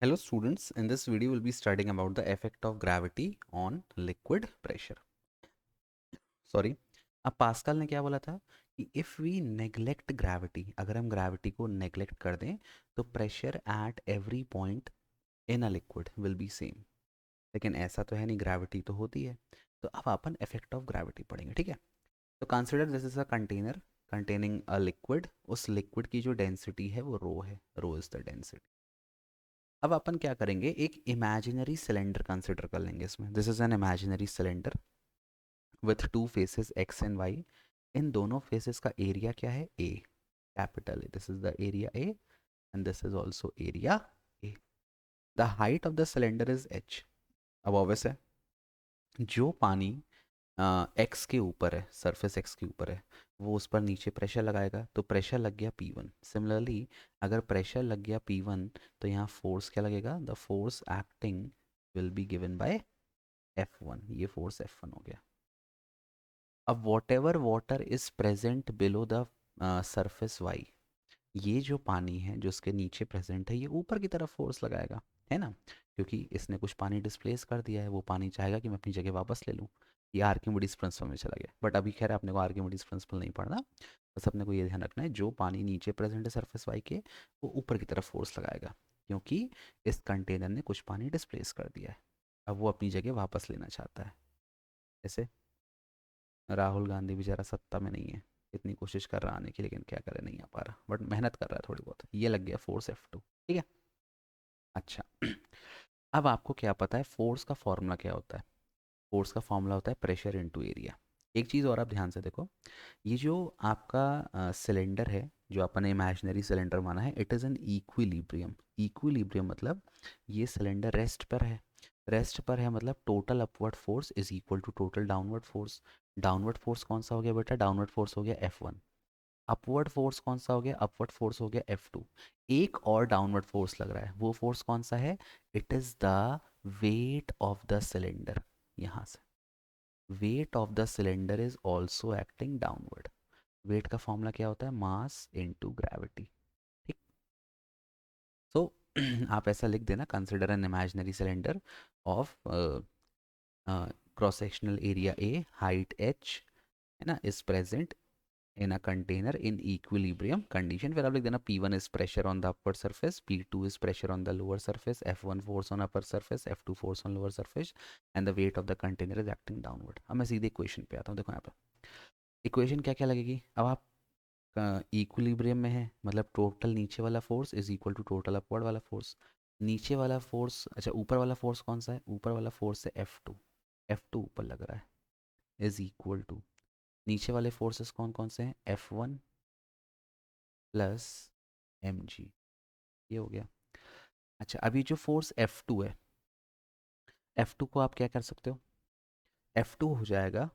Hello students, in this video we'll be studying about the effect of gravity on liquid pressure. Sorry. अब pascal ने क्या बोला था कि इफ़ वी नेग्लेक्ट ग्रेविटी, अगर हम ग्रेविटी को नेग्लेक्ट कर दें तो pressure at every point in a liquid will be same. लेकिन ऐसा तो है नहीं, ग्रेविटी तो होती है। तो अब अपन इफेक्ट ऑफ ग्रेविटी पढ़ेंगे, ठीक है। तो consider this is a container containing a liquid. उस लिक्विड की जो डेंसिटी है वो रो है, रो इज द डेंसिटी। अब अपन क्या करेंगे, एक इमेजिनरी सिलेंडर कंसिडर कर लेंगे इसमें। This is an imaginary cylinder with two faces X and Y. इन दोनों फेसेस का एरिया क्या है, A, capital A. This is the area A and this is also area A. The height of the cylinder is H. अब obvious है, जो पानी x के ऊपर है, सरफेस एक्स के ऊपर है, वो उस पर नीचे प्रेशर लगाएगा, तो प्रेशर लग गया P1। सिमिलरली अगर प्रेशर लग गया P1 तो यहाँ फोर्स क्या लगेगा, the force acting will be given by F1। ये फोर्स F1 हो गया। अब whatever water is present below the surface Y, ये जो पानी है जो उसके नीचे प्रेजेंट है, ये ऊपर की तरफ फोर्स लगाएगा, है ना। क्योंकि इसने कुछ पानी डिस्प्लेस कर दिया है, वो पानी चाहेगा कि मैं अपनी जगह वापस ले लूँ। ये आर्किमिडीज प्रिंसिपल में चला गया, बट अभी खैर अपने को आर्किमिडीज प्रिंसिपल नहीं पढ़ना। बस अपने को ये ध्यान रखना है, जो पानी नीचे प्रेजेंट है सरफेस वाई के, वो ऊपर की तरफ फोर्स लगाएगा, क्योंकि इस कंटेनर ने कुछ पानी डिस्प्लेस कर दिया है। अब वो अपनी जगह वापस लेना चाहता है। जैसे राहुल गांधी बेचारा सत्ता में नहीं है, इतनी कोशिश कर रहा आने की, लेकिन क्या करे, नहीं आ पा रहा, बट मेहनत कर रहा है थोड़ी बहुत। ये लग गया फोर्स F2, ठीक है। अच्छा, अब आपको क्या पता है फोर्स का फॉर्मूला क्या होता है। फोर्स का फॉर्मूला होता है प्रेशर इनटू एरिया। एक चीज़ और आप ध्यान से देखो, ये जो आपका सिलेंडर है, जो अपन ने इमेजिनरी सिलेंडर माना है, it is an equilibrium. Equilibrium मतलब ये सिलेंडर रेस्ट पर है। रेस्ट पर है मतलब total upward force is equal to total downward force. Downward force कौन सा हो गया बेटा, डाउनवर्ड फोर्स हो गया F1। अपवर्ड फोर्स कौन सा हो गया, अपवर्ड फोर्स हो गया F2। एक और डाउनवर्ड फोर्स लग रहा है, वो फोर्स कौन सा है, it is the weight of the cylinder. यहाँ से weight of the cylinder is also acting downward. Weight का फॉर्मूला क्या होता है, मास इनटू ग्रेविटी, ठीक। सो आप ऐसा लिख देना, consider N imaginary cylinder of cross sectional area A, height h, है ना, is present in a container in equilibrium condition। फिर आप लिख देना P1 is pressure on the upper surface, P2 is pressure on the lower surface, F1 force on upper surface, F2 force on lower surface, and the weight of the container is acting downward। अब मैं सीधे equation पे आता हूँ, देखो यहाँ पे equation क्या क्या लगेगी। अब आप इक्विलिब्रियम में है, मतलब टोटल नीचे वाला force is equal to total upward वाला फोर्स। नीचे वाला फोर्स, अच्छा ऊपर वाला फोर्स कौन सा है, ऊपर वाला फोर्स है F2। F2 ऊपर लग रहा है, इज इक्वल टू नीचे वाले फोर्सेस कौन कौन से हैं, F1 प्लस mg। ये हो गया। अच्छा, अभी जो फोर्स F2 है, F2 को आप क्या कर सकते हो, F2 हो जाएगा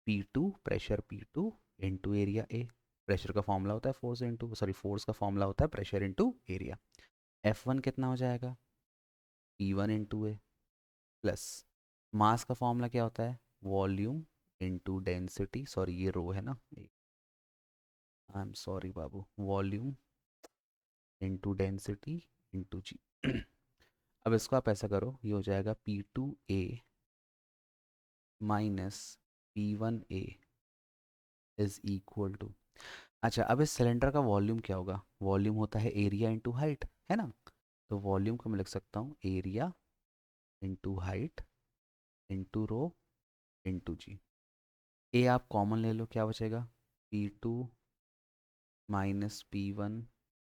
P2, pressure P2 into area A. Pressure का फॉर्मूला होता है फोर्स इंटू, सॉरी फोर्स का फॉर्मूला होता है प्रेशर इंटू एरिया। F1 कितना हो जाएगा, P1 इंटू ए, प्लस मास का फॉर्मूला क्या होता है, वॉल्यूम इंटू डेंसिटी, सॉरी ये रो है ना, आई एम सॉरी बाबू, volume into density into G. अब इसको आप ऐसा करो, ये हो जाएगा P2A minus P1A is equal to, अच्छा अब इस सिलेंडर का वॉल्यूम क्या होगा, वॉल्यूम होता है एरिया इंटू हाइट, है ना। तो वॉल्यूम को मैं लिख सकता हूँ area into height into rho into G. A आप कॉमन ले लो, क्या बचेगा, P2 minus P1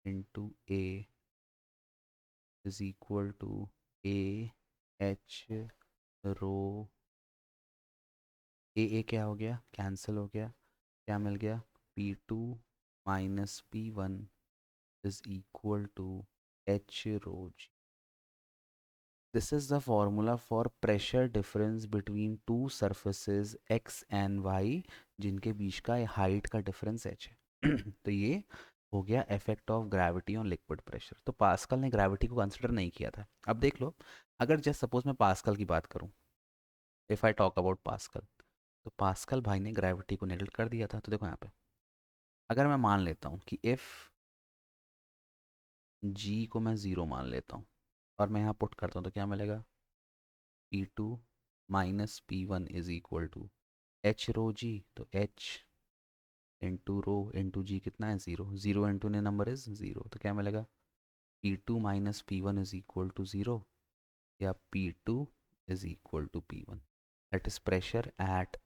into A is equal to A H rho. A क्या हो गया, कैंसिल हो गया, क्या मिल गया, P2 minus P1 is equal to H rho G. This is the formula for pressure difference between two surfaces X and Y, जिनके बीच का हाइट का डिफरेंस h है। तो ये हो गया effect of gravity on liquid pressure. तो पास्कल ने ग्रेविटी को कंसिडर नहीं किया था। अब देख लो, अगर जस्ट सपोज मैं पास्कल की बात करूं, if I talk about pascal, तो पास्कल भाई ने ग्रेविटी को नेगलेक्ट कर दिया था। तो देखो यहाँ पे, अगर मैं मान लेता हूँ कि इफ़ जी को मैं ज़ीरो मान लेता हूँ, और मैं यहाँ पुट करता हूँ तो क्या मिलेगा, P2 minus P1 is equal to H rho जी, तो H into rho into G कितना है, zero, zero into any number is zero, तो क्या मिलेगा, P2 minus P1 is equal to zero, या P2 is equal to P1. That is pressure at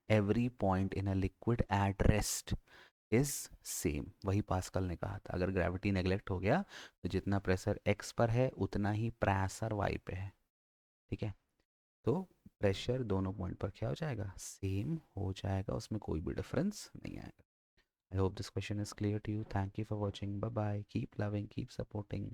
every point in a liquid at rest is same. वही Pascal ने कहा था, अगर gravity neglect हो गया तो जितना प्रेशर एक्स पर है उतना ही प्रेशर वाई पे है. ठीक है, तो प्रेशर दोनों पॉइंट पर क्या हो जाएगा, सेम हो जाएगा, उसमें कोई भी डिफरेंस नहीं आएगा. I hope this question is clear to you. Thank you for watching. Bye bye. Keep loving, keep supporting.